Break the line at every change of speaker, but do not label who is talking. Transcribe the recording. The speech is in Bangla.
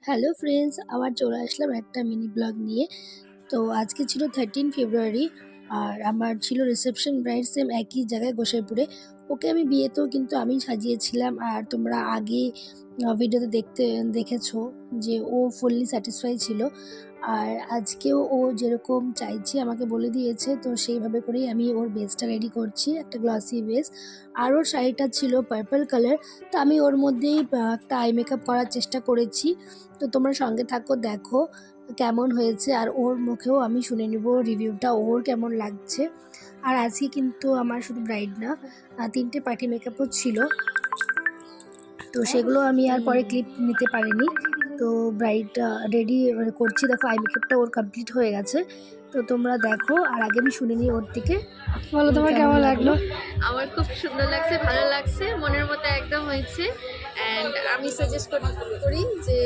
হ্যালো ফ্রেন্ডস, আবার চলে আসলাম একটা মিনি ব্লগ নিয়ে। তো আজকে ছিল 13 ফেব্রুয়ারি আর আমার ছিল রিসেপশন ব্রাইড সেম একই জায়গায় গোসাইপুরে। ওকে আমি বিয়েতেও কিন্তু আমি সাজিয়েছিলাম আর তোমরা আগে ভিডিওতে দেখেছো যে ও ফুললি স্যাটিসফাই ছিল। আর আজকেও ও যেরকম চাইছে আমাকে বলে দিয়েছে, তো সেইভাবে করেই আমি ওর বেসটা রেডি করছি, একটা গ্লসি বেস। আর ওর শাড়িটা ছিল পার্পল কালার, তো আমি ওর মধ্যেই একটা আই মেকআপ করার চেষ্টা করেছি। তো তোমরা সঙ্গে থাকো, দেখো কেমন হয়েছে। আর ওর মুখেও আমি শুনে নিব রিভিউটা, ওর কেমন লাগছে। আর আজকে কিন্তু আমার শুধু ব্রাইড না, 3টে পার্টি মেকআপও ছিল, তো সেগুলো আমি আর পরে ক্লিপ নিতে পারিনি। তো ব্রাইড রেডি করছি, দেখো আই মেকআপটা ওর কমপ্লিট হয়ে গেছে। তো তোমরা দেখো, আর আগে আমি শুনে নিই ওর থেকে। বলো তোমার কেমন লাগলো?
আমার খুব সুন্দর লাগছে, ভালো লাগছে, মনের মতো একদম হয়েছে। অ্যান্ড আমি সাজেস্ট করি যে